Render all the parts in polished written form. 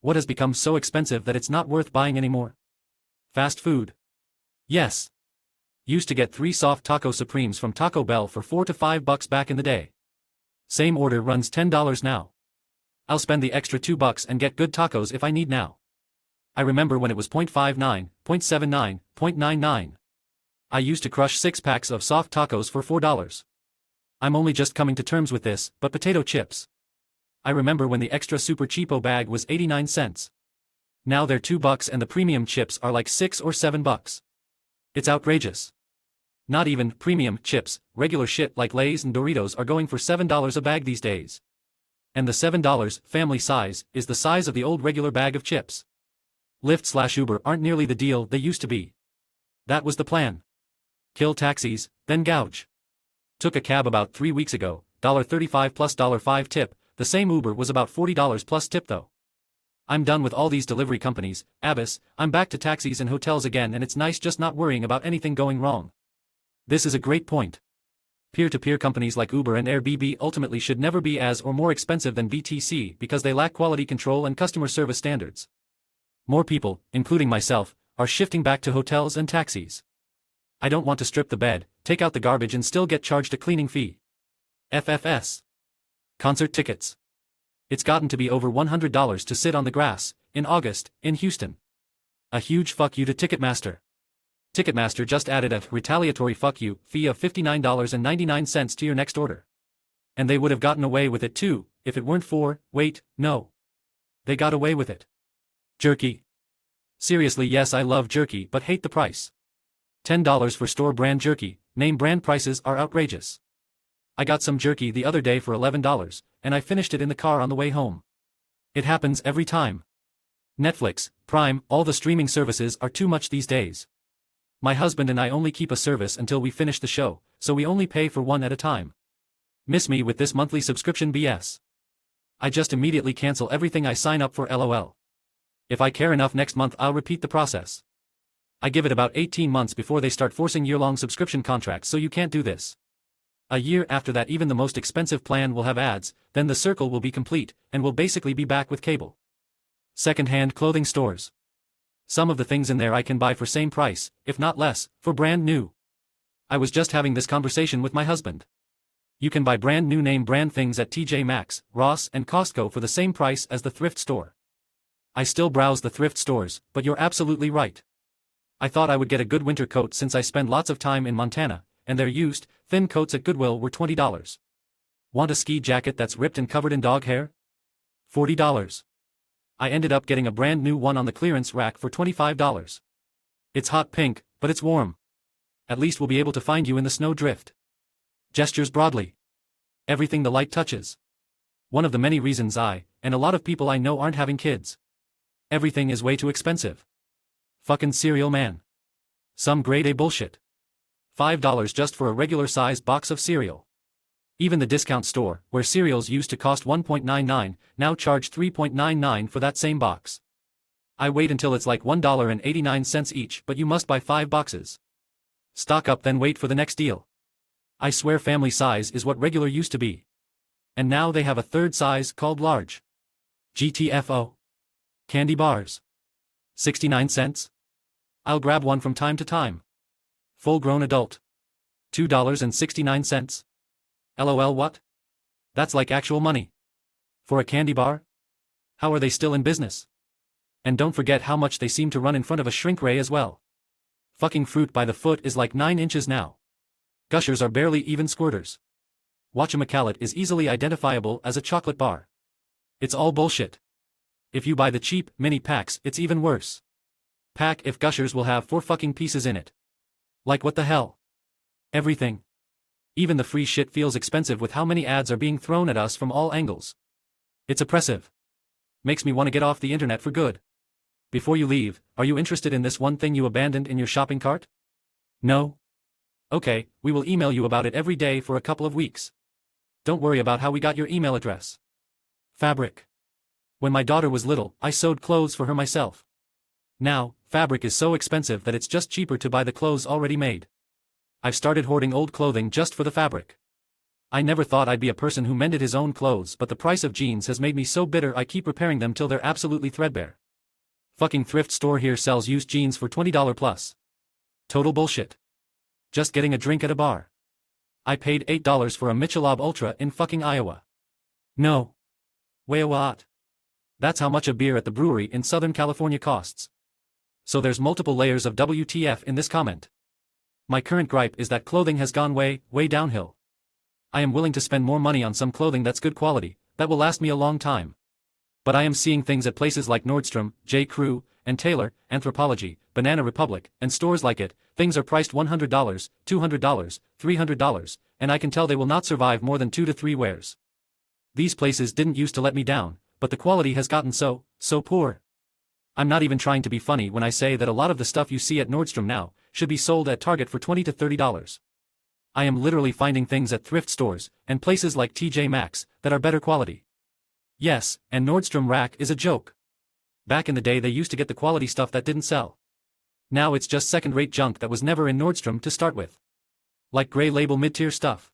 What has become so expensive that it's not worth buying anymore? Fast food. Yes. Used to get 3 soft taco supremes from Taco Bell for $4 to $5 back in the day. Same order runs $10 now. I'll spend the extra $2 and get good tacos if I need now. I remember when it was $0.59, $0.79, $0.99. I used to crush 6 packs of soft tacos for $4. I'm only just coming to terms with this, but potato chips. I remember when the extra super cheapo bag was 89 cents. Now they're $2 and the premium chips are like $6 or $7. It's outrageous. Not even premium chips, regular shit like Lay's and Doritos are going for $7 a bag these days. And the $7 family size is the size of the old regular bag of chips. Lyft/Uber aren't nearly the deal they used to be. That was the plan. Kill taxis, then gouge. Took a cab about 3 weeks ago, $1.35 plus $5 tip, the same Uber was about $40 plus tip though. I'm done with all these delivery companies, Abbas, I'm back to taxis and hotels again and it's nice just not worrying about anything going wrong. This is a great point. Peer-to-peer companies like Uber and Airbnb ultimately should never be as or more expensive than VTC because they lack quality control and customer service standards. More people, including myself, are shifting back to hotels and taxis. I don't want to strip the bed, take out the garbage and still get charged a cleaning fee. FFS. Concert tickets. It's gotten to be over $100 to sit on the grass, in August, in Houston. A huge fuck you to Ticketmaster. Ticketmaster just added a retaliatory fuck you fee of $59.99 to your next order. And they would have gotten away with it too, if it weren't for, no. They got away with it. Jerky. Seriously, yes, I love jerky but hate the price. $10 for store brand jerky, name brand prices are outrageous. I got some jerky the other day for $11, and I finished it in the car on the way home. It happens every time. Netflix, Prime, all the streaming services are too much these days. My husband and I only keep a service until we finish the show, so we only pay for one at a time. Miss me with this monthly subscription BS. I just immediately cancel everything I sign up for LOL. If I care enough next month I'll repeat the process. I give it about 18 months before they start forcing year-long subscription contracts so you can't do this. A year after that even the most expensive plan will have ads, then the circle will be complete, and we'll basically be back with cable. Second-hand clothing stores. Some of the things in there I can buy for same price, if not less, for brand new. I was just having this conversation with my husband. You can buy brand new name brand things at TJ Maxx, Ross and Costco for the same price as the thrift store. I still browse the thrift stores, but you're absolutely right. I thought I would get a good winter coat since I spend lots of time in Montana, and their used, thin coats at Goodwill were $20. Want a ski jacket that's ripped and covered in dog hair? $40. I ended up getting a brand new one on the clearance rack for $25. It's hot pink, but it's warm. At least we'll be able to find you in the snow drift. Gestures broadly. Everything the light touches. One of the many reasons I, and a lot of people I know aren't having kids. Everything is way too expensive. Fucking cereal man. Some grade A bullshit. $5 just for a regular sized box of cereal. Even the discount store, where cereals used to cost $1.99, now charge $3.99 for that same box. I wait until it's like $1.89 each, but you must buy 5 boxes. Stock up then wait for the next deal. I swear family size is what regular used to be. And now they have a third size called large. GTFO. Candy bars. 69 cents? I'll grab one from time to time. Full-grown adult. $2.69. LOL what? That's like actual money. For a candy bar? How are they still in business? And don't forget how much they seem to run in front of a shrink ray as well. Fucking fruit by the foot is like 9 inches now. Gushers are barely even squirters. Whatchamacallit is easily identifiable as a chocolate bar. It's all bullshit. If you buy the cheap, mini packs, it's even worse. Pack if Gushers will have 4 fucking pieces in it. Like what the hell? Everything. Even the free shit feels expensive with how many ads are being thrown at us from all angles. It's oppressive. Makes me want to get off the internet for good. Before you leave, are you interested in this one thing you abandoned in your shopping cart? No? Okay, we will email you about it every day for a couple of weeks. Don't worry about how we got your email address. Fabric. When my daughter was little, I sewed clothes for her myself. Now, fabric is so expensive that it's just cheaper to buy the clothes already made. I've started hoarding old clothing just for the fabric. I never thought I'd be a person who mended his own clothes, but the price of jeans has made me so bitter I keep repairing them till they're absolutely threadbare. Fucking thrift store here sells used jeans for $20 plus. Total bullshit. Just getting a drink at a bar. I paid $8 for a Michelob Ultra in fucking Iowa. No. Way what? That's how much a beer at the brewery in Southern California costs. So there's multiple layers of WTF in this comment. My current gripe is that clothing has gone way downhill. I am willing to spend more money on some clothing that's good quality, that will last me a long time. But I am seeing things at places like Nordstrom, J. Crew, and Taylor, Anthropologie, Banana Republic, and stores like it. Things are priced $100, $200, $300, and I can tell they will not survive more than 2 to 3 wears. These places didn't used to let me down, but the quality has gotten so poor. I'm not even trying to be funny when I say that a lot of the stuff you see at Nordstrom now should be sold at Target for $20 to $30. I am literally finding things at thrift stores and places like TJ Maxx that are better quality. Yes, and Nordstrom Rack is a joke. Back in the day they used to get the quality stuff that didn't sell. Now it's just second-rate junk that was never in Nordstrom to start with. Like gray label mid-tier stuff.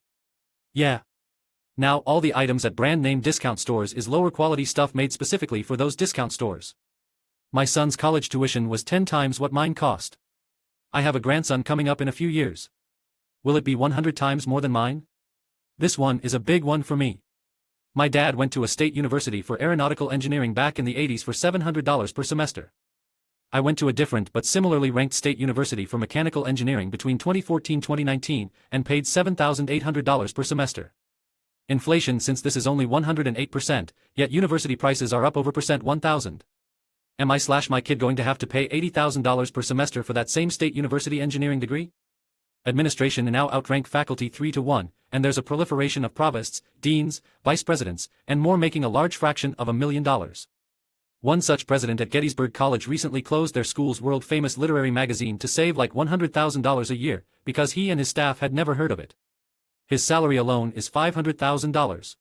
Yeah. Now all the items at brand-name discount stores is lower quality stuff made specifically for those discount stores. My son's college tuition was 10 times what mine cost. I have a grandson coming up in a few years. Will it be 100 times more than mine? This one is a big one for me. My dad went to a state university for aeronautical engineering back in the 80s for $700 per semester. I went to a different but similarly ranked state university for mechanical engineering between 2014-2019 and paid $7,800 per semester. Inflation since this is only 108%, yet university prices are up over 1,000%. Am I/my kid going to have to pay $80,000 per semester for that same state university engineering degree? Administration now outrank faculty 3 to 1, and there's a proliferation of provosts, deans, vice presidents, and more making a large fraction of $1 million. One such president at Gettysburg College recently closed their school's world-famous literary magazine to save like $100,000 a year, because he and his staff had never heard of it. His salary alone is $500,000.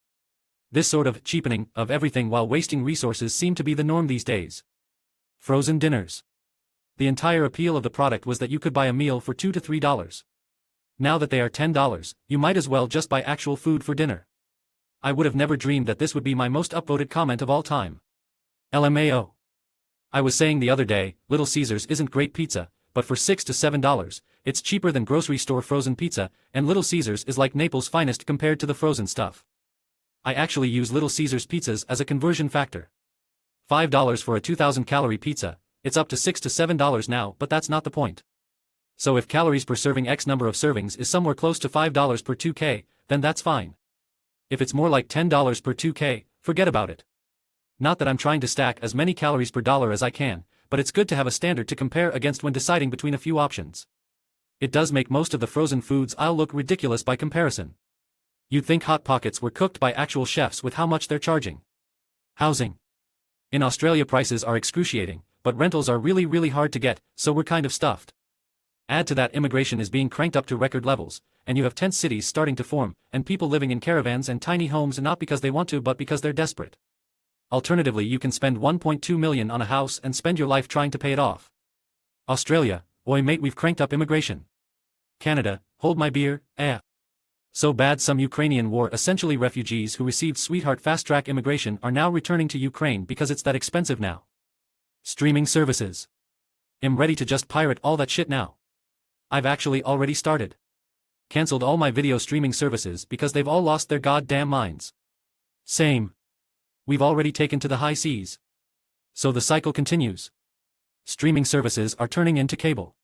This sort of cheapening of everything while wasting resources seem to be the norm these days. Frozen dinners. The entire appeal of the product was that you could buy a meal for $2 to $3. Now that they are $10, you might as well just buy actual food for dinner. I would have never dreamed that this would be my most upvoted comment of all time. LMAO. I was saying the other day, Little Caesars isn't great pizza, but for $6 to $7, it's cheaper than grocery store frozen pizza, and Little Caesars is like Naples' finest compared to the frozen stuff. I actually use Little Caesars pizzas as a conversion factor. $5 for a 2,000-calorie pizza, it's up to $6 to $7 now, but that's not the point. So if calories per serving X number of servings is somewhere close to $5 per 2K, then that's fine. If it's more like $10 per 2K, forget about it. Not that I'm trying to stack as many calories per dollar as I can, but it's good to have a standard to compare against when deciding between a few options. It does make most of the frozen foods aisle look ridiculous by comparison. You'd think Hot Pockets were cooked by actual chefs with how much they're charging. Housing. In Australia prices are excruciating, but rentals are really hard to get, so we're kind of stuffed. Add to that immigration is being cranked up to record levels, and you have tent cities starting to form, and people living in caravans and tiny homes not because they want to but because they're desperate. Alternatively you can spend $1.2 million on a house and spend your life trying to pay it off. Australia, oi mate, we've cranked up immigration. Canada, hold my beer, So bad some Ukrainian war essentially refugees who received sweetheart fast-track immigration are now returning to Ukraine because it's that expensive now. Streaming services. I'm ready to just pirate all that shit now. I've actually already started. Cancelled all my video streaming services because they've all lost their goddamn minds. Same. We've already taken to the high seas. So the cycle continues. Streaming services are turning into cable.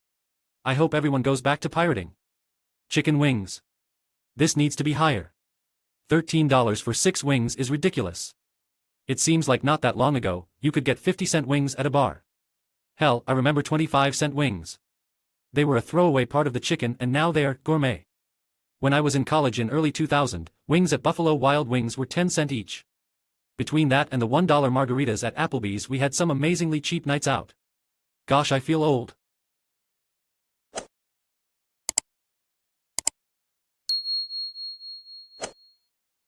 I hope everyone goes back to pirating. Chicken wings. This needs to be higher. $13 for 6 wings is ridiculous. It seems like not that long ago, you could get 50-cent wings at a bar. Hell, I remember 25-cent wings. They were a throwaway part of the chicken and now they are gourmet. When I was in college in early 2000, wings at Buffalo Wild Wings were 10 cents each. Between that and the $1 margaritas at Applebee's we had some amazingly cheap nights out. Gosh, I feel old.